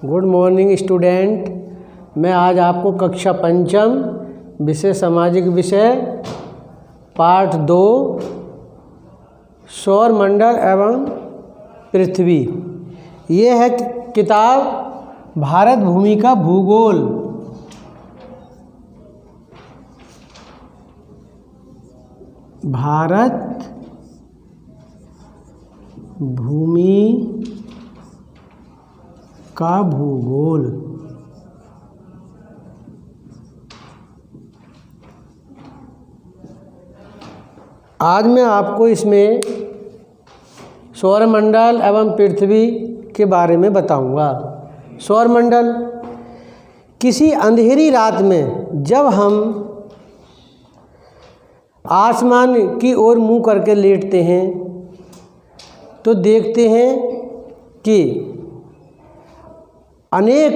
Good morning student. मैं आज आपको कक्षा पंचम विषय सामाजिक विषय पाठ 2 सौर मंडल एवं पृथ्वी, ये है किताब भारत भूमि का भूगोल। भारत भूमि का भूगोल। आज मैं आपको इसमें सौरमंडल एवं पृथ्वी के बारे में बताऊंगा। सौरमंडल, किसी अंधेरी रात में जब हम आसमान की ओर मुंह करके लेटते हैं तो देखते हैं कि अनेक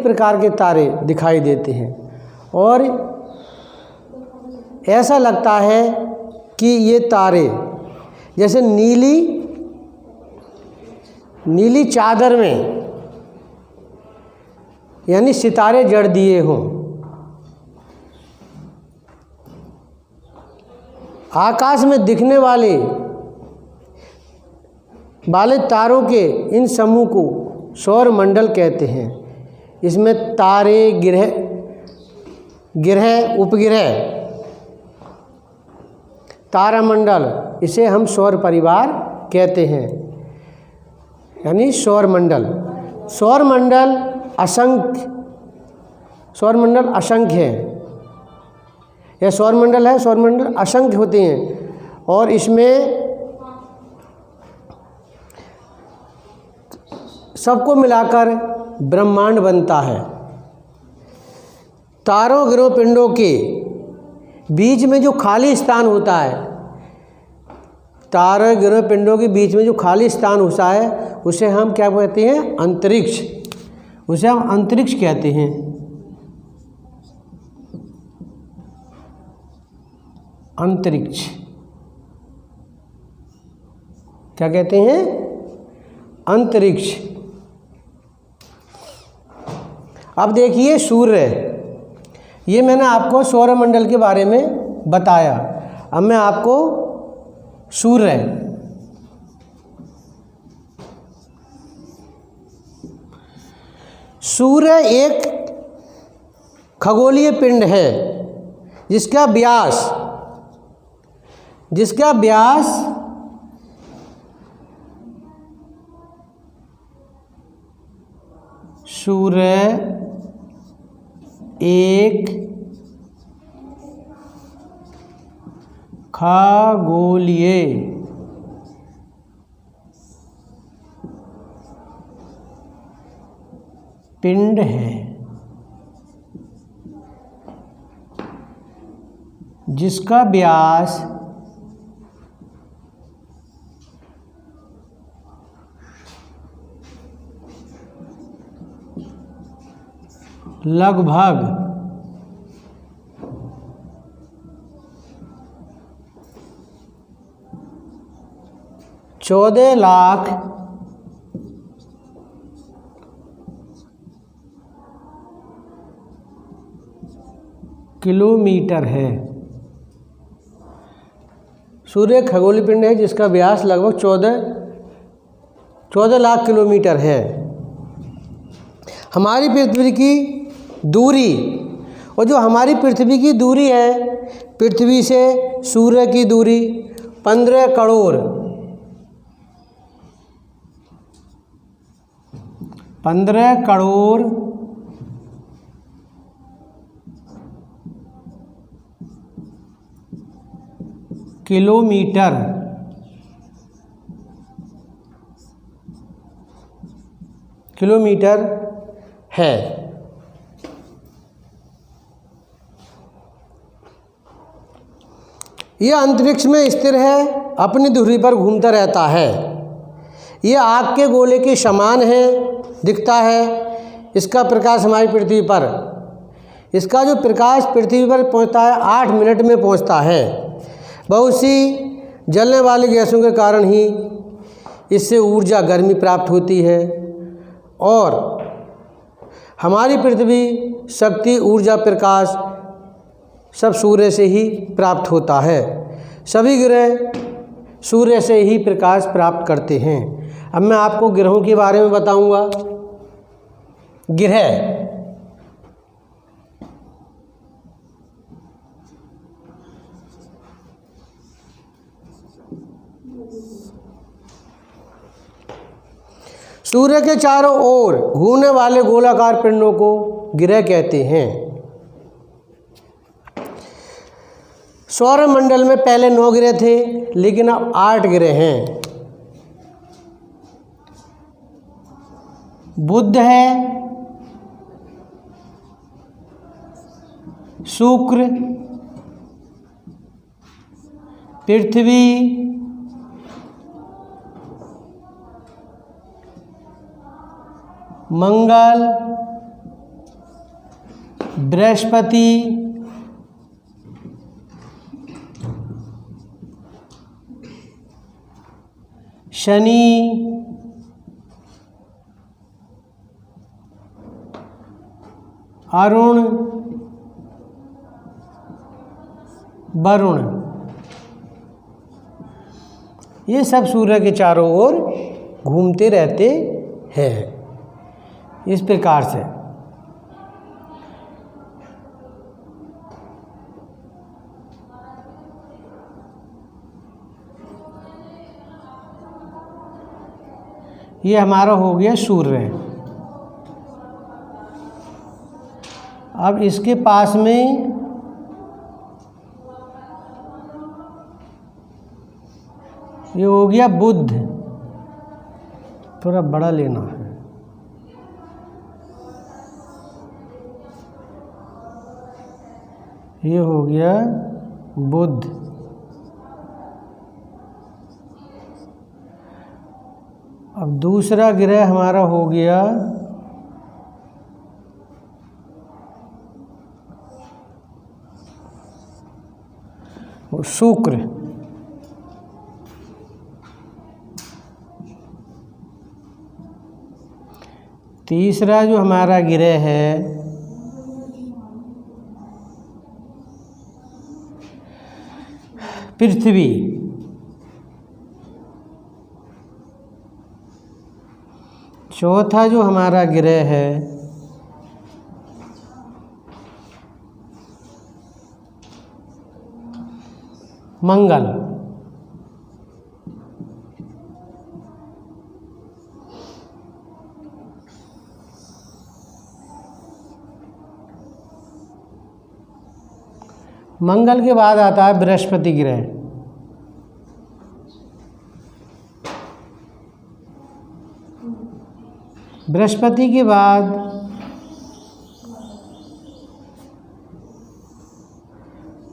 प्रकार के तारे दिखाई देते हैं और ऐसा लगता है कि ये तारे जैसे नीली चादर में यानी सितारे जड़ दिए हों। आकाश में दिखने वाले तारों के इन समूह को सौर मंडल कहते हैं। इसमें तारे, ग्रह, उपग्रह, तारामंडल, इसे हम सौर परिवार कहते हैं, यानी सौर मंडल। सौरमंडल असंख्य है। यह सौरमंडल है, सौरमंडल असंख्य होते हैं और इसमें सबको मिलाकर ब्रह्मांड बनता है। तारों ग्रहों पिंडों के बीच में जो खाली स्थान होता है, तारों ग्रहों पिंडों के बीच में जो खाली स्थान होता है उसे हम क्या कहते हैं? अंतरिक्ष। उसे हम अंतरिक्ष कहते हैं। अंतरिक्ष क्या कहते हैं? अंतरिक्ष। अब देखिए सूर्य, ये मैंने आपको सौरमंडल के बारे में बताया। अब मैं आपको सूर्य एक खगोलीय पिंड है जिसका व्यास सूर्य एक खगोलीय पिंड है जिसका व्यास लगभग 14 लाख किलोमीटर है। सूर्य खगोलीय पिंड है जिसका व्यास लगभग 14 लाख किलोमीटर है। हमारी पृथ्वी की दूरी, और जो हमारी पृथ्वी की दूरी है, पृथ्वी से सूर्य की दूरी 15 करोड़ किलोमीटर है। यह अंतरिक्ष में स्थिर है, अपनी धुरी पर घूमता रहता है। यह आग के गोले के समान है, दिखता है। इसका प्रकाश हमारी पृथ्वी पर, इसका जो प्रकाश पृथ्वी पर पहुंचता है 8 मिनट में पहुंचता है। बहुत सी जलने वाली गैसों के कारण ही इससे ऊर्जा, गर्मी प्राप्त होती है। और हमारी पृथ्वी शक्ति, ऊर्जा, प्रकाश सब सूर्य से ही प्राप्त होता है। सभी ग्रह सूर्य से ही प्रकाश प्राप्त करते हैं। अब मैं आपको ग्रहों के बारे में बताऊंगा। ग्रह सूर्य के चारों ओर घूमने वाले गोलाकार पिंडों को ग्रह कहते हैं। सौरमंडल में पहले 9 ग्रह थे, लेकिन अब 8 ग्रह हैं। बुध है, शुक्र, पृथ्वी, मंगल, बृहस्पति, शनि, अरुण, वरुण। ये सब सूर्य के चारों ओर घूमते रहते हैं। इस प्रकार से ये हमारा हो गया सूर्य। अब इसके पास में ये हो गया बुध, थोड़ा बड़ा लेना है। ये हो गया बुध। अब दूसरा ग्रह हमारा हो गया शुक्र। तीसरा जो हमारा ग्रह है पृथ्वी। चौथा जो हमारा ग्रह है मंगल। मंगल के बाद आता है बृहस्पति ग्रह। बृहस्पति के बाद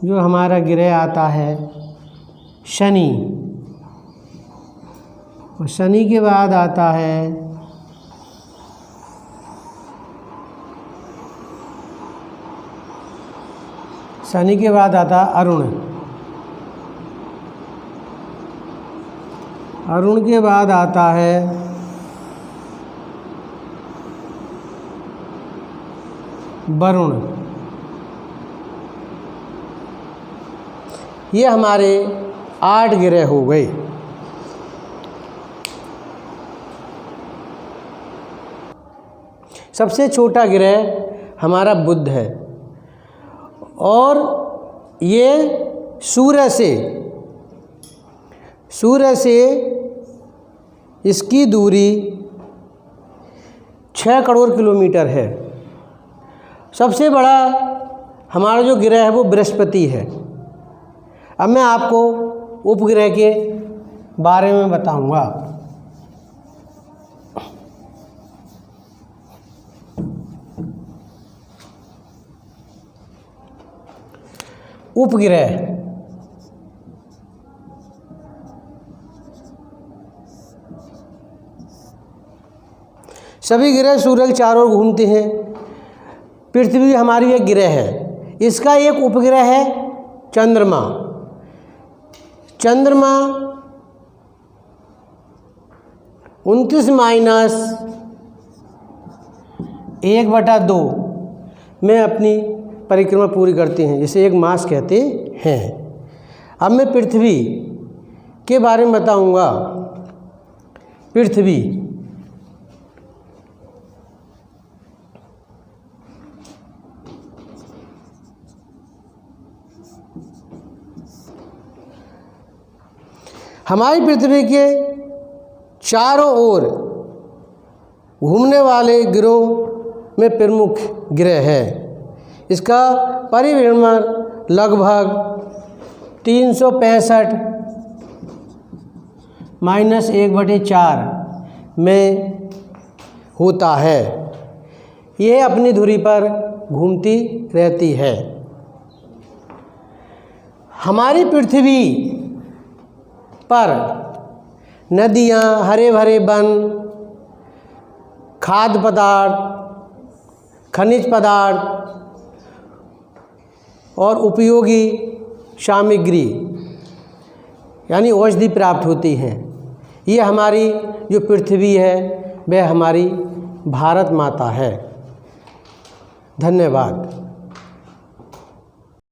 जो हमारा ग्रह आता है शनि, और शनि के बाद आता है अरुण। अरुण के बाद आता है वरुण। ये हमारे 8 ग्रह हो गए। सबसे छोटा ग्रह हमारा बुध है, और ये सूर्य से इसकी दूरी 6 करोड़ किलोमीटर है। सबसे बड़ा हमारा जो ग्रह है वो बृहस्पति है। अब मैं आपको उपग्रह के बारे में बताऊंगा। उपग्रह सभी ग्रह सूर्य के चारों ओर घूमते हैं। पृथ्वी हमारी एक ग्रह है। इसका एक उपग्रह है चंद्रमा। चंद्रमा 29 1/2 में अपनी परिक्रमा पूरी करते हैं, जिसे 1 मास कहते हैं। अब मैं पृथ्वी के बारे में बताऊंगा। पृथ्वी हमारी पृथ्वी के चारों ओर घूमने वाले ग्रहों में प्रमुख ग्रह है। इसका परिभ्रमण लगभग 365 - 1/4 में होता है। यह अपनी धुरी पर घूमती रहती है। हमारी पृथ्वी पर नदियाँ, हरे भरे वन, खाद्य पदार्थ, खनिज पदार्थ और उपयोगी सामग्री यानी औषधि प्राप्त होती हैं। ये हमारी जो पृथ्वी है वह हमारी भारत माता है। धन्यवाद।